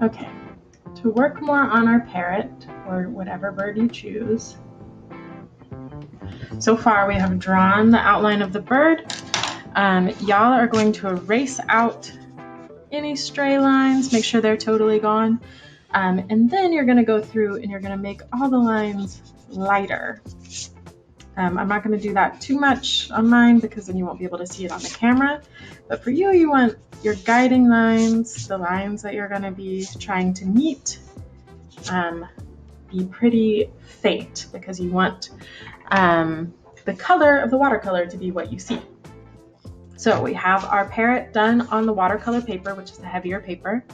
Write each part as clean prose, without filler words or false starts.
Okay, to work more on our parrot, or whatever bird you choose, so far we have drawn the outline of the bird. Y'all are going to erase out any stray lines, make sure they're totally gone. And then you're going to go through and you're going to make all the lines lighter. I'm not going to do that too much on mine because then you won't be able to see it on the camera. But for you, you want your guiding lines, the lines that you're going to be trying to meet, be pretty faint because you want the color of the watercolor to be what you see. So we have our parrot done on the watercolor paper, which is the heavier paper.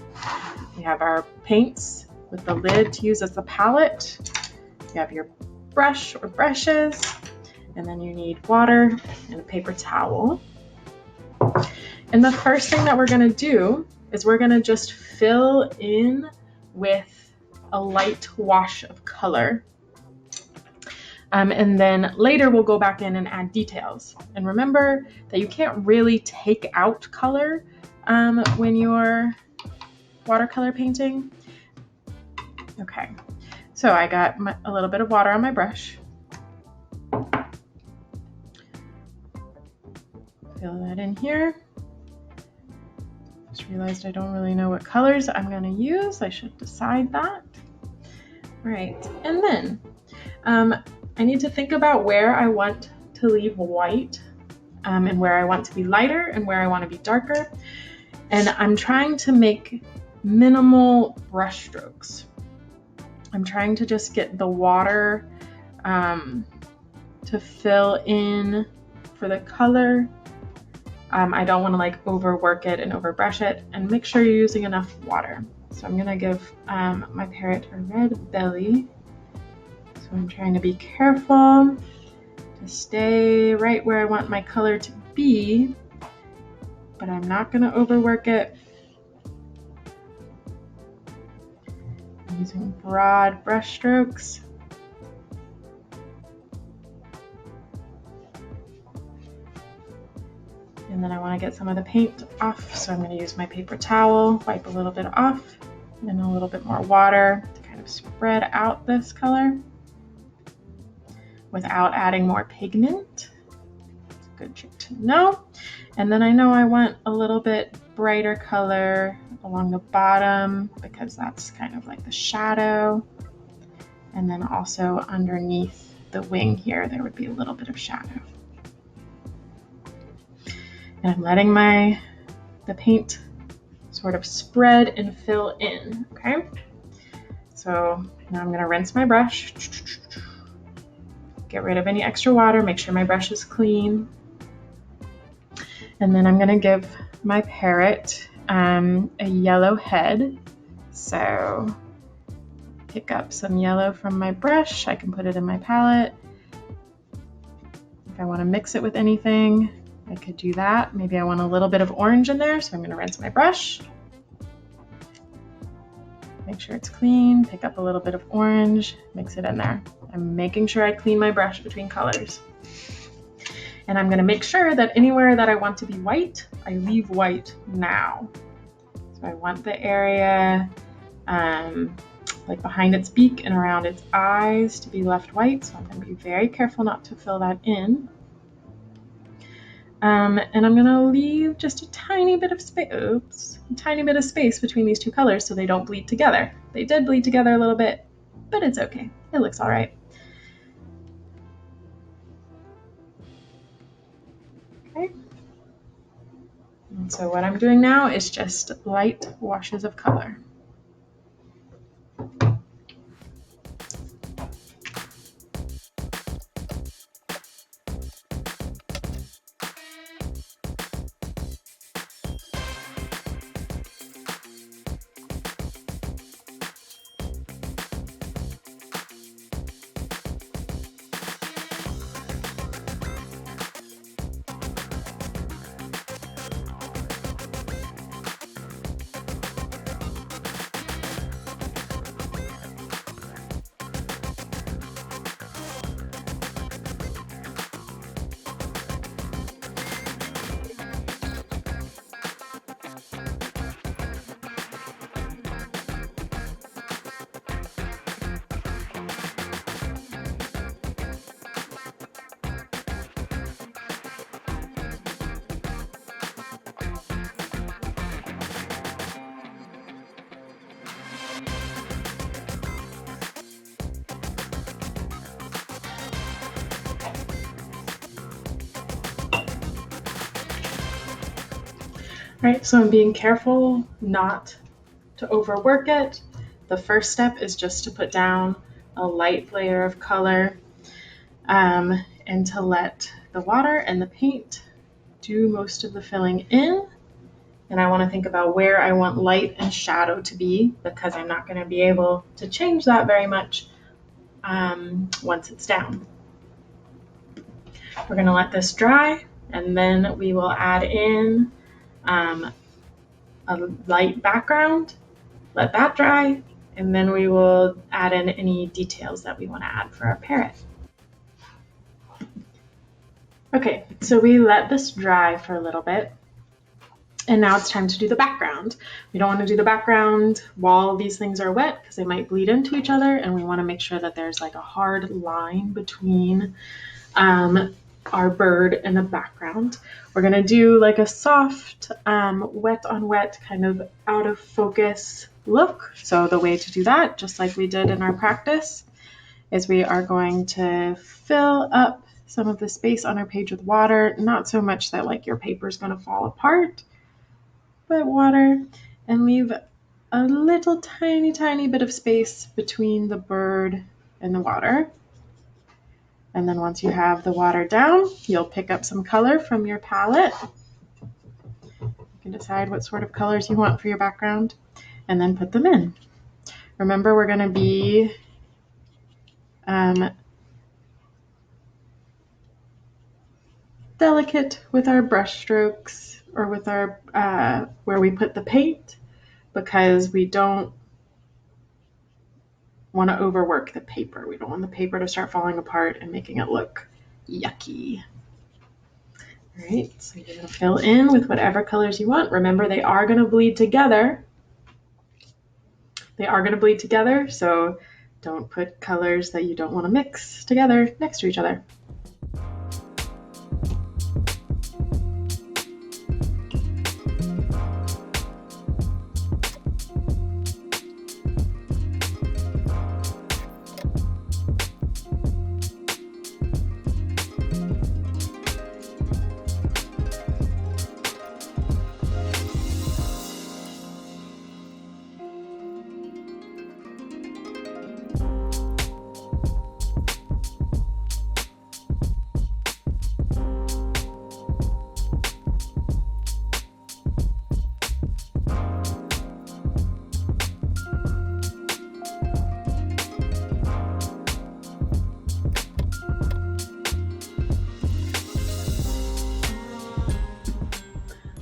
We have our paints with the lid to use as the palette. You have your brush or brushes, and then you need water and a paper towel. And the first thing that we're going to do is we're going to just fill in with a light wash of color. And then later we'll go back in and add details. And remember that you can't really take out color when you're watercolor painting. Okay, so I got a little bit of water on my brush. Fill that in here. Just realized I don't really know what colors I'm going to use. I should decide that. All right, and then I need to think about where I want to leave white and where I want to be lighter and where I want to be darker. And I'm trying to make minimal brush strokes. I'm trying to just get the water to fill in for the color. I don't want to like overwork it and overbrush it, and make sure you're using enough water. So I'm gonna give my parrot a red belly. So I'm trying to be careful to stay right where I want my color to be, but I'm not gonna overwork it. I'm using broad brush strokes. And then I want to get some of the paint off, so I'm going to use my paper towel, wipe a little bit off, and a little bit more water to kind of spread out this color without adding more pigment. It's a good trick to know. And then I know I want a little bit brighter color along the bottom because that's kind of like the shadow. And then also underneath the wing here, there would be a little bit of shadow. And I'm letting the paint sort of spread and fill in, okay? So now I'm gonna rinse my brush, get rid of any extra water, make sure my brush is clean. And then I'm gonna give my parrot a yellow head. So pick up some yellow from my brush, I can put it in my palette. If I wanna mix it with anything, I could do that. Maybe I want a little bit of orange in there, so I'm going to rinse my brush. Make sure it's clean, pick up a little bit of orange, mix it in there. I'm making sure I clean my brush between colors. And I'm going to make sure that anywhere that I want to be white, I leave white now. So I want the area like behind its beak and around its eyes to be left white, so I'm going to be very careful not to fill that in. And I'm gonna leave just a tiny bit of space, between these two colors so they don't bleed together. They did bleed together a little bit, but it's okay. It looks all right. Okay. And so what I'm doing now is just light washes of color. Right, so I'm being careful not to overwork it. The first step is just to put down a light layer of color and to let the water and the paint do most of the filling in. And I want to think about where I want light and shadow to be, because I'm not going to be able to change that very much once it's down. We're going to let this dry, and then we will add in a light background, let that dry, and then we will add in any details that we want to add for our parrot. Okay, so we let this dry for a little bit, and now it's time to do the background. We don't want to do the background while these things are wet because they might bleed into each other, and we want to make sure that there's like a hard line between our bird and the background. We're going to do like a soft wet on wet kind of out of focus look. So the way to do that, just like we did in our practice, is we are going to fill up some of the space on our page with water, not so much that like your paper is going to fall apart, but water, and leave a little tiny bit of space between the bird and the water. And then once you have the water down, you'll pick up some color from your palette. You can decide what sort of colors you want for your background and then put them in. Remember, we're going to be delicate with our brush strokes, or with our where we put the paint, because we don't want to overwork the paper. We don't want the paper to start falling apart and making it look yucky. All right, so you're going to fill in with whatever colors you want. Remember, they are going to bleed together. So don't put colors that you don't want to mix together next to each other.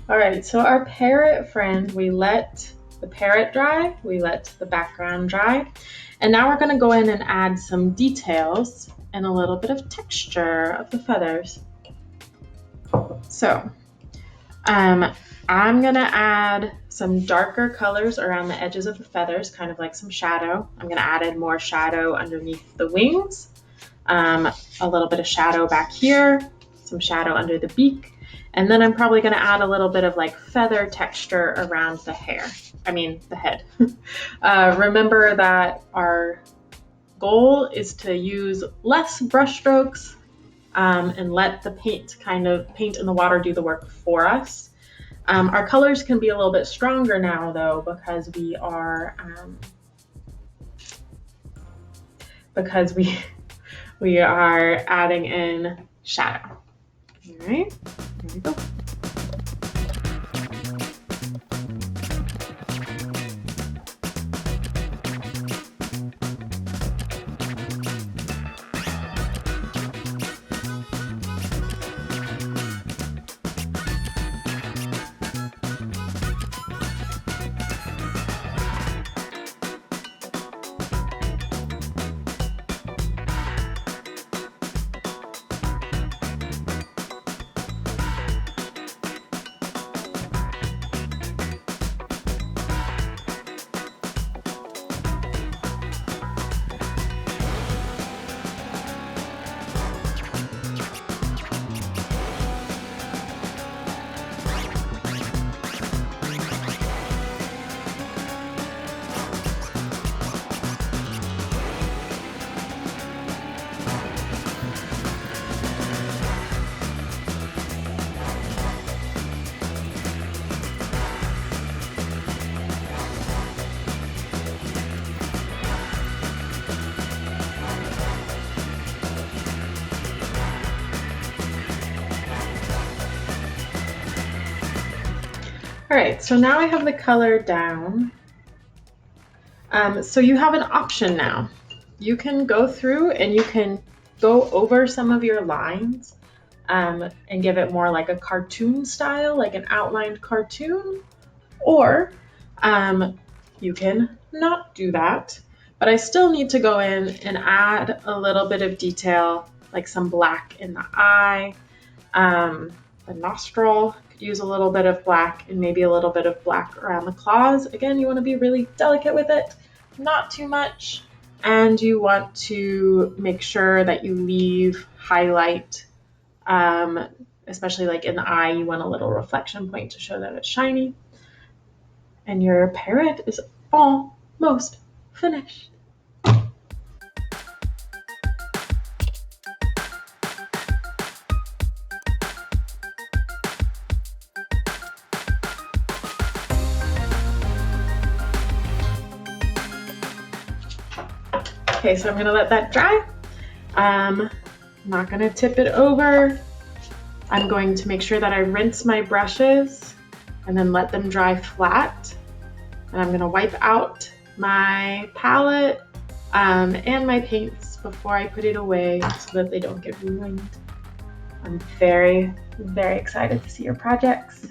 All right, so our parrot friend, we let the parrot dry, we let the background dry, and now we're going to go in and add some details and a little bit of texture of the feathers. So I'm going to add some darker colors around the edges of the feathers, kind of like some shadow. I'm going to add in more shadow underneath the wings, a little bit of shadow back here, some shadow under the beak. And then I'm probably going to add a little bit of like feather texture around the head. Remember that our goal is to use less brush strokes and let the paint in the water do the work for us. Our colors can be a little bit stronger now though, because we are adding in shadow. All right, here we go. All right, so now I have the color down. So you have an option now. You can go through and you can go over some of your lines and give it more like a cartoon style, like an outlined cartoon, or you can not do that. But I still need to go in and add a little bit of detail, like some black in the eye, the nostril. Could use a little bit of black and maybe a little bit of black around the claws. Again, you want to be really delicate with it, not too much. And you want to make sure that you leave highlight, especially like in the eye, you want a little reflection point to show that it's shiny. And your parrot is almost finished. Okay, so I'm gonna let that dry. I'm not gonna tip it over. I'm going to make sure that I rinse my brushes and then let them dry flat. And I'm gonna wipe out my palette and my paints before I put it away so that they don't get ruined. I'm very, very excited to see your projects.